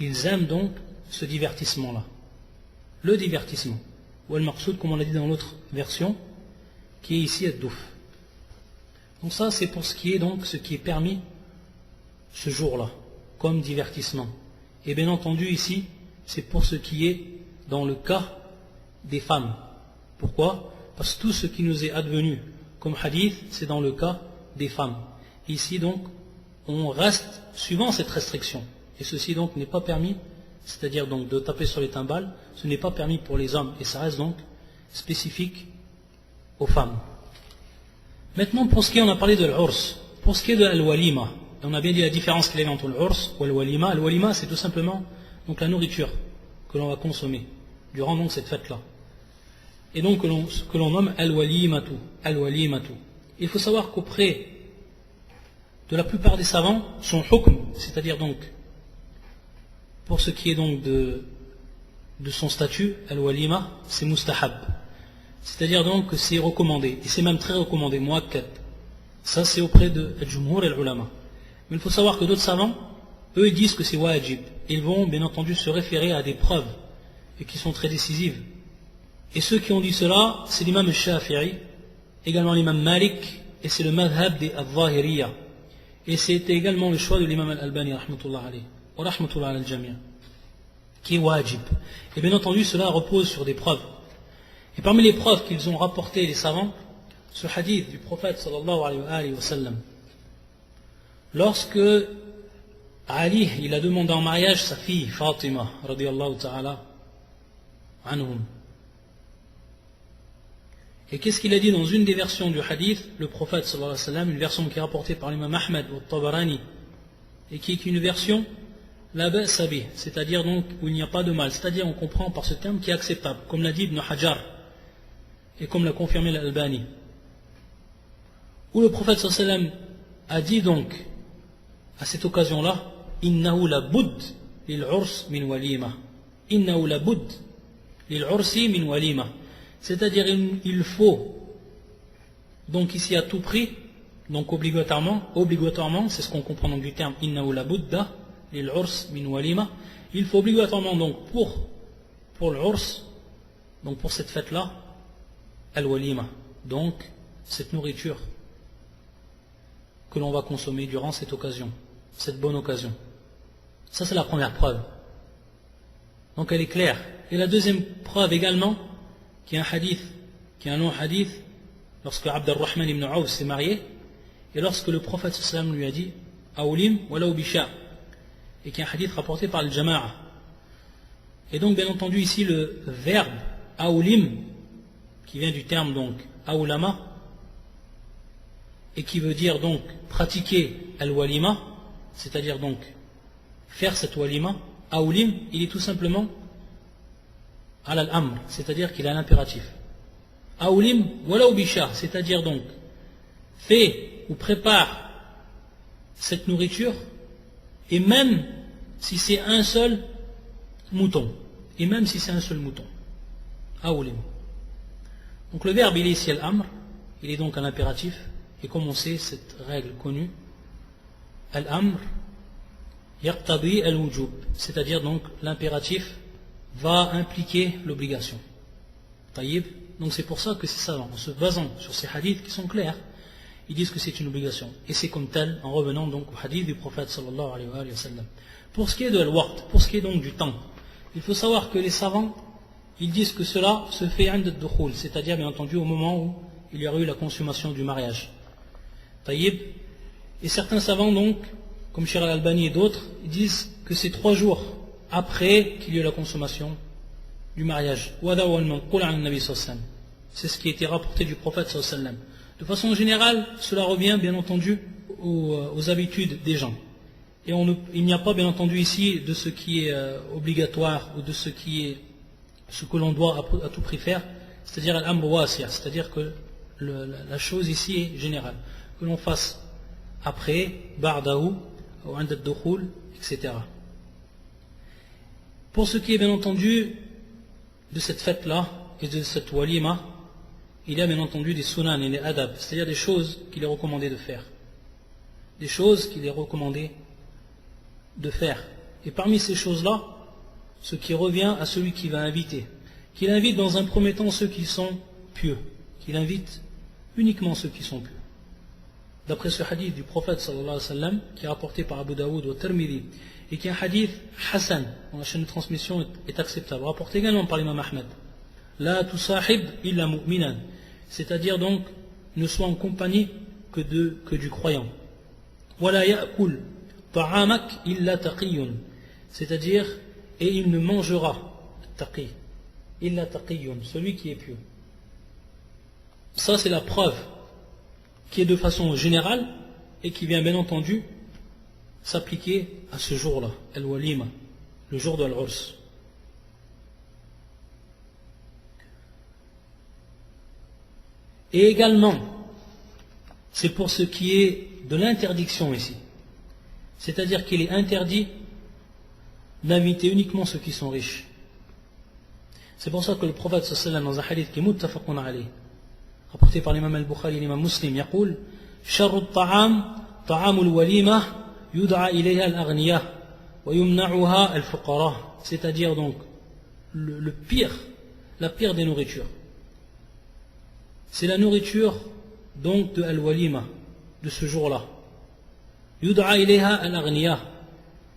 ils aiment donc ce divertissement-là, le divertissement, ou al-maqsoud, comme on l'a dit dans l'autre version, qui est ici ad-duf. Donc ça c'est pour ce qui est donc ce qui est permis ce jour-là comme divertissement. Et bien entendu ici c'est pour ce qui est dans le cas des femmes. Pourquoi? Parce que tout ce qui nous est advenu comme hadith, c'est dans le cas des femmes. Ici donc on reste suivant cette restriction, et ceci donc n'est pas permis, c'est-à-dire donc de taper sur les timbales, ce n'est pas permis pour les hommes, et ça reste donc spécifique aux femmes. Maintenant, pour ce qui est, on a parlé de l'urs, pour ce qui est de l'al-walima, on a bien dit la différence qu'il y avait entre l'urs ou l'al-walima. Al-walima, c'est tout simplement donc la nourriture que l'on va consommer durant donc cette fête-là, et donc que l'on nomme al-walimatu. Il faut savoir qu'auprès de la plupart des savants, son hukm, c'est-à-dire donc, pour ce qui est donc de son statut, al-walima, c'est mustahab. C'est-à-dire donc que c'est recommandé, et c'est même très recommandé, muakkad. Ça c'est auprès de al-jumhur et al-ulama. Mais il faut savoir que d'autres savants, eux ils disent que c'est wajib. Ils vont bien entendu se référer à des preuves, et qui sont très décisives. Et ceux qui ont dit cela, c'est l'imam al-Shafi'i, également l'imam Malik, et c'est le madhab des al-Zahiriyya. Et c'était également le choix de l'imam al-Albani, rahmatullah alayhi, wa rahmatullah al-Jami', qui est wajib. Et bien entendu, cela repose sur des preuves. Et parmi les preuves qu'ils ont rapportées, les savants, ce hadith du prophète sallallahu alayhi wa sallam, lorsque Ali, il a demandé en mariage sa fille Fatima, radiyallahu ta'ala anhum. Et qu'est-ce qu'il a dit dans une des versions du hadith, le prophète sallallahu alayhi wa sallam, une version qui est rapportée par l'imam Ahmad ou Tabarani, et qui est une version la ba'sa bih, c'est-à-dire donc où il n'y a pas de mal, c'est-à-dire on comprend par ce terme qui est acceptable, comme l'a dit Ibn Hajar, et comme l'a confirmé l'Albani, où le prophète sallallahu alayhi wa sallam a dit donc, à cette occasion-là, innahu la budd lil urs min walima, innahu la budd lil ursi min walima, c'est-à-dire il faut donc ici à tout prix, donc obligatoirement, c'est ce qu'on comprend donc du terme innahu la budda lil urs min walima, il faut obligatoirement donc pour le urs, donc pour cette fête-là, al walima, donc cette nourriture que l'on va consommer durant cette occasion, cette bonne occasion. Ça c'est la première preuve. Donc elle est claire. Et la deuxième preuve également, qui est un hadith, qui est un long hadith, lorsque Abd al-Rahman ibn Awf s'est marié, et lorsque le prophète sallam lui a dit Aoulim wala bisha, et qui est un hadith rapporté par le Jama'a. Et donc bien entendu ici le verbe Aoulim, qui vient du terme donc Aoulama, et qui veut dire donc pratiquer al-walima, c'est-à-dire donc faire cette walima, Aoulim, il est tout simplement al-amr, c'est-à-dire qu'il a l'impératif. Aoulim wala bisha, c'est-à-dire donc fais ou prépare cette nourriture, et même si c'est un seul mouton, Aoulim. Donc le verbe il est ici al-amr, il est donc un impératif, et comme on sait cette règle connue, al-amr yaqtadi al-wujub, c'est-à-dire donc l'impératif va impliquer l'obligation. Taïb. Donc c'est pour ça que c'est ça, en se basant sur ces hadiths qui sont clairs, ils disent que c'est une obligation. Et c'est comme tel, en revenant donc au hadith du prophète sallallahu alayhi wa sallam. Pour ce qui est de al-waqt, pour ce qui est donc du temps, il faut savoir que les savants, ils disent que cela se fait عند الدخول, c'est-à-dire bien entendu au moment où il y aura eu la consommation du mariage. Taïb. Et certains savants donc, comme Cheikh al-Albani et d'autres, ils disent que c'est 3 jours après qu'il y ait la consommation du mariage. C'est ce qui a été rapporté du prophète sallallahu alayhi wa sallam. De façon générale, cela revient bien entendu aux habitudes des gens. Et il n'y a pas bien entendu ici de ce qui est obligatoire ou de ce que l'on doit à tout prix faire, c'est-à-dire al-amr wasi', c'est-à-dire que la chose ici est générale. Que l'on fasse après, ba'dahu, ou 'inda ad-dukhul, etc. Pour ce qui est bien entendu de cette fête-là et de cette walima, il y a bien entendu des sunan et des adab, c'est-à-dire des choses qu'il est recommandé de faire. Des choses qu'il est recommandé de faire. Et parmi ces choses-là, ce qui revient à celui qui va inviter, qu'il invite dans un premier temps ceux qui sont pieux, qu'il invite uniquement ceux qui sont pieux. D'après ce hadith du prophète sallallahu alayhi wa sallam, qui est rapporté par Abu Daoud au Tirmidhi, et qui est un hadith Hassan, dont la chaîne de transmission est acceptable, rapporté également par l'imam Ahmed. La tusahib illa mu'minan, c'est-à-dire donc ne soit en compagnie que du croyant. Wala ya'kul ta'amak illa taqiyun, c'est-à-dire et il ne mangera taqi illa taqiyun, celui qui est pieux. Ça c'est la preuve qui est de façon générale et qui vient bien entendu s'appliquer à ce jour-là, al-walima, le jour de al-urs. Et également, c'est pour ce qui est de l'interdiction ici. C'est-à-dire qu'il est interdit d'inviter uniquement ceux qui sont riches. C'est pour ça que le prophète sallallahu alayhi wa sallam, dans un hadith qui est muttafaqun alayh, rapporté par l'imam al-Bukhari et l'imam Muslim, يقول شر الطعام طعام الوليمة يدعى إليها الأغنياء ويمنعها الفقراء. C'est-à-dire donc le pire, la pire des nourritures, c'est la nourriture donc de al-walima, de ce jour-là. يدعى إليها الأغنياء,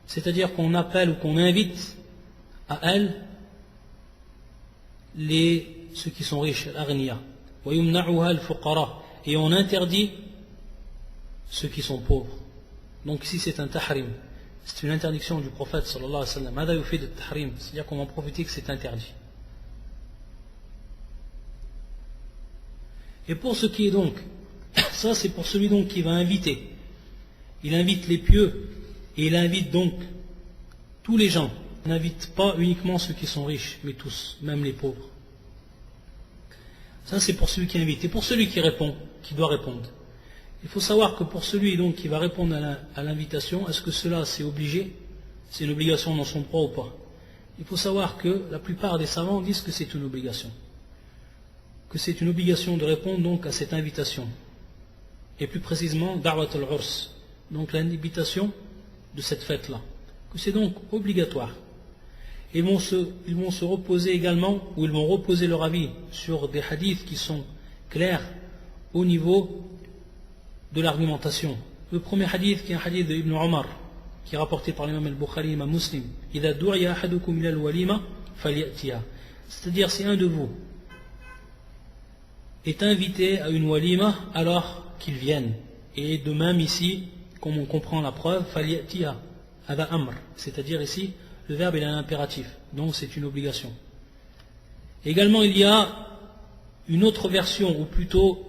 c'est-à-dire qu'on appelle ou qu'on invite à elle ceux qui sont riches, al-aghniya. ويمنعها الفقراء, et on interdit ceux qui sont pauvres. Donc ici c'est un tahrim, c'est une interdiction du prophète sallallahu alayhi wa sallam. هذا يفيد التحريم, c'est-à-dire qu'on va en profiter que c'est interdit. Et pour ce qui est donc, ça c'est pour celui donc qui va inviter. Il invite les pieux et il invite donc tous les gens. Il n'invite pas uniquement ceux qui sont riches, mais tous, même les pauvres. Ça c'est pour celui qui invite. Et pour celui qui répond, qui doit répondre, il faut savoir que pour celui donc qui va répondre à l'invitation, est-ce que cela c'est obligé, c'est une obligation dans son droit ou pas? Il faut savoir que la plupart des savants disent que c'est une obligation. Que c'est une obligation de répondre donc à cette invitation. Et plus précisément, da'wat al-urs, donc l'invitation de cette fête-là. Que c'est donc obligatoire. Ils vont se reposer également, ou ils vont reposer leur avis sur des hadiths qui sont clairs au niveau de l'argumentation. Le premier hadith qui est un hadith de Ibn Omar, qui est rapporté par l'imam al-Bukhari et l'imam Muslim. إِذَا دُعِيَ أَحَدُكُمْ إِلَى الْوَلِيمَةِ فَلْيَأْتِيَا. C'est-à-dire si un de vous est invité à une walima, alors qu'il vienne. Et de même ici, comme on comprend la preuve, فَلْيَأْتِيَا هذا أمر, c'est-à-dire ici le verbe est un impératif, donc c'est une obligation. Également il y a une autre version, ou plutôt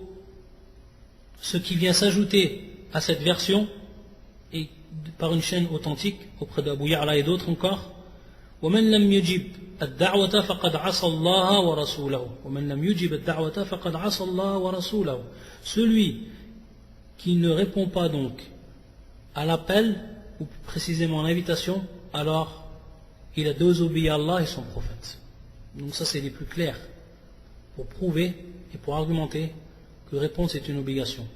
ce qui vient s'ajouter à cette version, et par une chaîne authentique auprès d'Abu Ya'la et d'autres encore, وَمَنْ لَمْ يُجِبْ الدَّعْوَةَ فَقَدْ عَصَى اللَّهَ وَرَسُولَهُ وَمَنْ لَمْ يُجِبْ الدَّعْوَةَ فَقَدْ عَصَى اللَّهَ وَرَسُولَهُ. Celui qui ne répond pas donc à l'appel, ou plus précisément à l'invitation, alors il a désobéi à Allah et son prophète. Donc ça c'est les plus clairs pour prouver et pour argumenter que répondre c'est une obligation.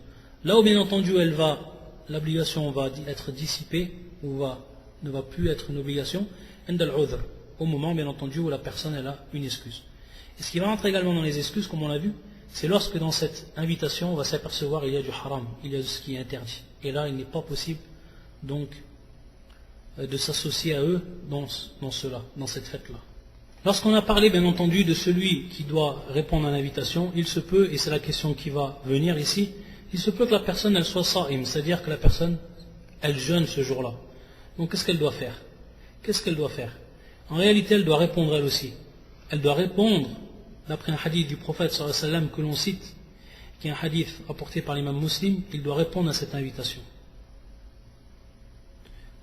Là où bien entendu l'obligation va être dissipée ou ne va plus être une obligation, au moment bien entendu où la personne elle a une excuse. Et ce qui va rentrer également dans les excuses, comme on l'a vu, c'est lorsque dans cette invitation on va s'apercevoir il y a du haram, il y a ce qui est interdit. Et là il n'est pas possible donc de s'associer à eux dans cette fête-là. Lorsqu'on a parlé bien entendu de celui qui doit répondre à l'invitation, il se peut, et c'est la question qui va venir ici, il se peut que la personne elle soit sa'im, c'est-à-dire que la personne elle jeûne ce jour-là. Donc qu'est-ce qu'elle doit faire? Qu'est-ce qu'elle doit faire? En réalité elle doit répondre elle aussi. Elle doit répondre d'après un hadith du prophète sallallahu alayhi wa sallam que l'on cite, qui est un hadith rapporté par l'imam Muslim, il doit répondre à cette invitation.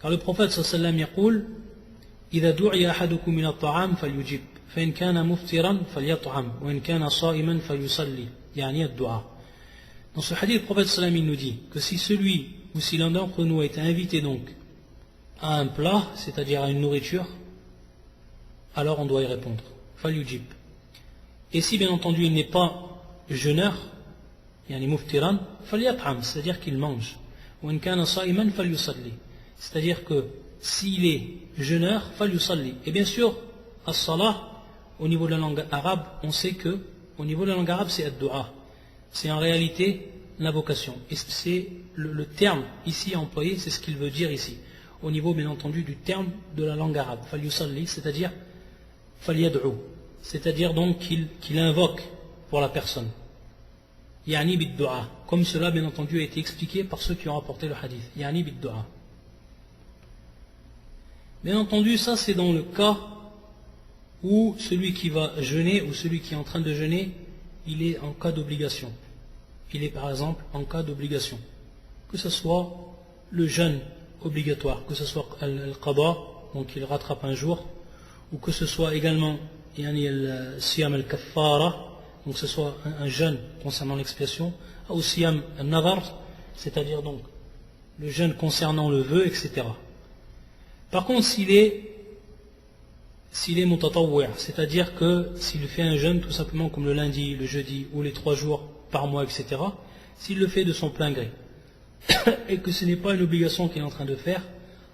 Car le prophète sallallahu alayhi wa sallam يقول إذا دعي أحدكم من الطعام فليجب فإن كان مفطرا فليطعم وإن كان صائما فليصلي يعني الدعاء. Dans ce hadith, le prophète sallallahu alayhi wa sallam nous dit que si celui ou si l'un d'entre nous a été invité donc à un plat, c'est-à-dire à une nourriture, alors on doit y répondre. فليجب. Et si bien entendu il n'est pas jeûneur, يعني مفطرا فليطعم, c'est-à-dire qu'il mange. وإن كان صائما فليصلي. C'est-à-dire que s'il est jeûneur, falyusalli. Et bien sûr, as-salah, au niveau de la langue arabe, on sait que, au niveau de la langue arabe, c'est ad-du'a. C'est en réalité l'invocation. Et c'est le terme ici employé, c'est ce qu'il veut dire ici. Au niveau, bien entendu, du terme de la langue arabe. Falyusalli, c'est-à-dire falyad'u. C'est-à-dire donc qu'il invoque pour la personne. Yani bid-du'a. Comme cela, bien entendu, a été expliqué par ceux qui ont rapporté le hadith. Yani bid-du'a. Bien entendu, ça c'est dans le cas où celui qui va jeûner ou celui qui est en train de jeûner, il est en cas d'obligation. Il est par exemple en cas d'obligation. Que ce soit le jeûne obligatoire, que ce soit al-qada, donc il rattrape un jour, ou que ce soit également le siyam al-kaffara, donc que ce soit un jeûne concernant l'expiation, ou siyam al-nadar, c'est-à-dire donc le jeûne concernant le vœu, etc. Par contre, s'il est mutatawwi', c'est-à-dire que s'il fait un jeûne tout simplement comme le lundi, le jeudi ou les 3 jours par mois, etc., s'il le fait de son plein gré et que ce n'est pas une obligation qu'il est en train de faire,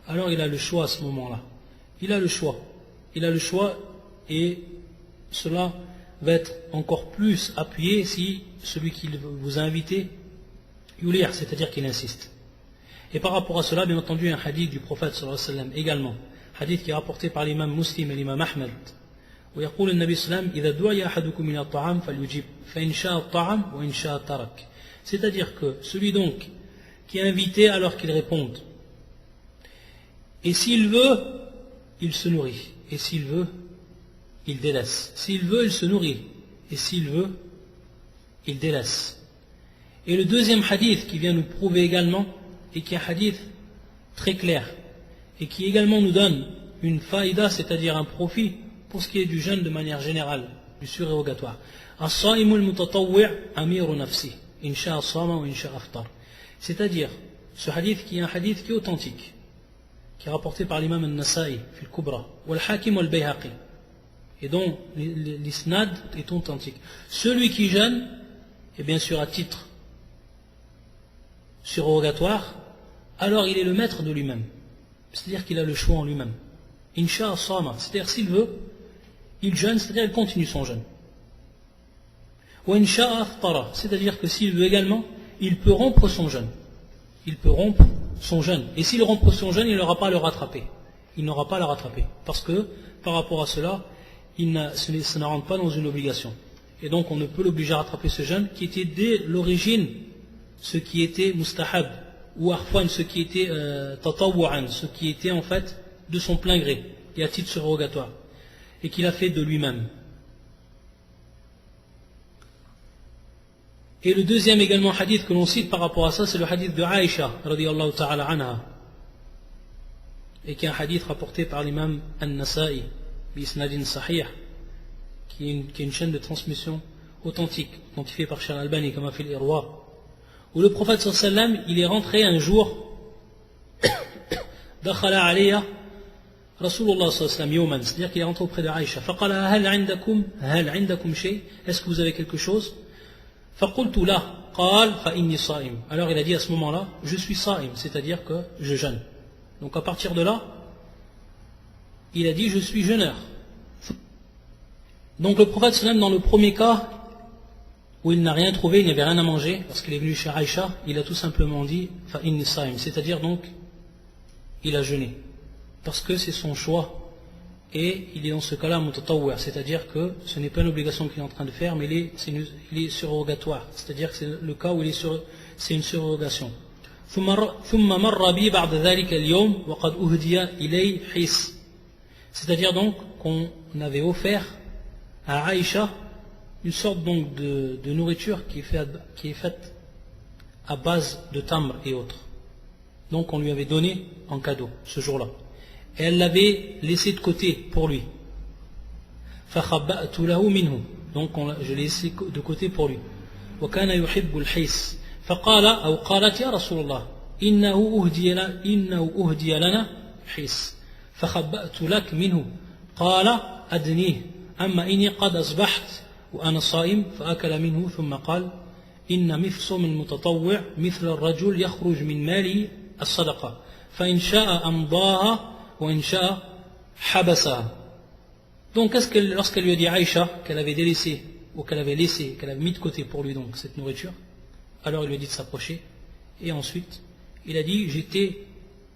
alors il a le choix à ce moment-là. Il a le choix et cela va être encore plus appuyé si celui qui vous a invité yulir, c'est-à-dire qu'il insiste. Et par rapport à cela, bien entendu, un hadith du prophète sallallahu alayhi wa sallam également, hadith qui est rapporté par l'imam Muslim et l'imam Ahmed, où يقول النبي صلى الله عليه وسلم إذا دعي أحدكم إلى الطعام فليجب فإن شاء الطعام وإن شاء ترك. C'est-à-dire que celui donc qui est invité, alors qu'il réponde, et s'il veut, il se nourrit, et s'il veut, il délaisse. S'il veut, il se nourrit, et s'il veut, il délaisse. Et le deuxième hadith qui vient nous prouver également, et qui est un hadith très clair, et qui également nous donne une faïda, c'est-à-dire un profit, pour ce qui est du jeûne de manière générale, du surérogatoire. As-sa'imu al-mutatawwi' amiru nafsi, in sha'a sama wa in sha'a aftar. C'est-à-dire, ce hadith qui est un hadith qui est authentique, qui est rapporté par l'imam al-Nasa'i, fil Kubra, ou al-Hakim ou al-Bayhaqi, et dont l'isnad est authentique. Celui qui jeûne, est bien sûr à titre surérogatoire, alors il est le maître de lui-même. C'est-à-dire qu'il a le choix en lui-même. Insha'a sama, c'est-à-dire s'il veut, il jeûne, c'est-à-dire il continue son jeûne. Ou insha'a aftara, c'est-à-dire que s'il veut également, il peut rompre son jeûne. Il peut rompre son jeûne. Et s'il rompt son jeûne, il n'aura pas à le rattraper. Il n'aura pas à le rattraper. Parce que, par rapport à cela, ça ne rentre pas dans une obligation. Et donc, on ne peut l'obliger à rattraper ce jeûne, qui était dès l'origine, ce qui était mustahab, ou arfan, ce qui était tatawwa'an, ce qui était en fait de son plein gré, et à titre surrogatoire, et qu'il a fait de lui-même. Et le deuxième également hadith que l'on cite par rapport à ça, c'est le hadith de Aïcha, radiyallahu ta'ala anha, et qui est un hadith rapporté par l'imam An-Nasa'i, bi-isnadin sahih, qui est une chaîne de transmission authentique, authentifiée par Cheikh Al-Albani, comme a fait l'Irwa, où le prophète sallallahu alayhi wa sallam, il est rentré un jour, dakhala alayya Rasulullah sallallahu alayhi wa sallam yawman, c'est-à-dire qu'il est rentré auprès de Aïcha, faqala hal indakum shay, est-ce que vous avez quelque chose? Faqultu la, qal fa inni sa'im. Alors il a dit à ce moment-là, je suis sa'im, c'est-à-dire que je jeûne. Donc à partir de là, il a dit je suis jeûneur. Donc le prophète sallallahu alayhi wa sallam, dans le premier cas, où il n'a rien trouvé, il n'y avait rien à manger, parce qu'il est venu chez Aïcha, il a tout simplement dit fa inni sa'im, c'est-à-dire donc il a jeûné, parce que c'est son choix, et il est dans ce cas-là mutatawwi', c'est-à-dire que ce n'est pas une obligation qu'il est en train de faire, mais il est surrogatoire, c'est-à-dire que c'est le cas où c'est une surrogation. C'est-à-dire donc qu'on avait offert à Aïcha une sorte donc de nourriture qui est faite à base de tamr et autres. Donc on lui avait donné en cadeau ce jour-là. Et elle l'avait laissé de côté pour lui. فَخَبَّأْتُ لَهُ مِنْهُ. Donc je l'ai laissé de côté pour lui. وَكَانَ يُحِبُّ الْحِيسِ فَقَالَ أو قالت يا رسول الله إنه أهدي لنا حيس فخبأت لك منه قال أدنيه أما إني قد أصبحت وأنا صائم فأكل منه ثم قال إن مفصم المتطوع مثل الرجل يخرج من ماله الصدقة فإن شاء أمضاها وإن شاء حبسها. Donc lorsqu'elle lui a dit Aïcha qu'elle avait délaissé ou qu'elle avait laissé, qu'elle avait mis de côté pour lui donc cette nourriture, alors il lui a dit de s'approcher, et ensuite il a dit j'étais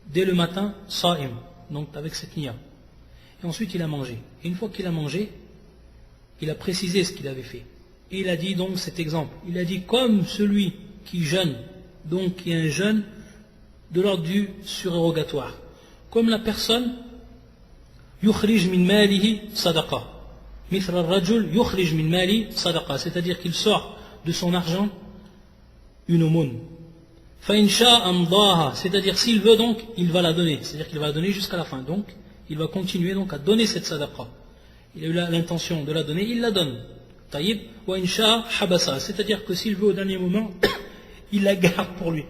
dès le matin sa'im, donc avec cette niya, et ensuite il a mangé, et une fois qu'il a mangé, il a précisé ce qu'il avait fait, et il a dit donc cet exemple, il a dit comme celui qui jeûne, donc qui est un jeûne de l'ordre du surérogatoire, comme la personne yukhrij min malihi sadaqa, mithra ar-rajul yukhrij min mali sadaqa, c'est-à-dire qu'il sort de son argent une aumône. Fa in sha'a amdaha, c'est-à-dire s'il veut donc, il va la donner, c'est-à-dire qu'il va la donner jusqu'à la fin. Donc, il va continuer donc à donner cette sadaqa. Il a eu l'intention de la donner, il la donne. Taïb, wa in sha'a habasa, c'est-à-dire que s'il veut au dernier moment, il la garde pour lui.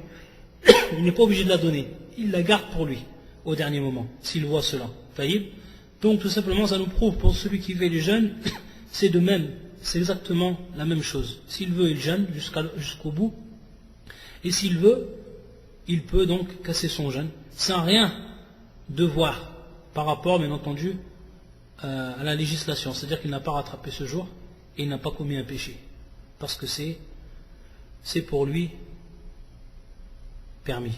il n'est pas obligé de la donner. Il la garde pour lui, au dernier moment, s'il voit cela. Taïb. Donc tout simplement, ça nous prouve, pour celui qui fait le jeûne, c'est de même, c'est exactement la même chose. S'il veut, il jeûne jusqu'au bout. Et s'il veut, il peut donc casser son jeûne, sans rien devoir, par rapport, bien entendu, à la législation. C'est-à-dire qu'il n'a pas rattrapé ce jour, et il n'a pas commis un péché. Parce que c'est pour lui permis.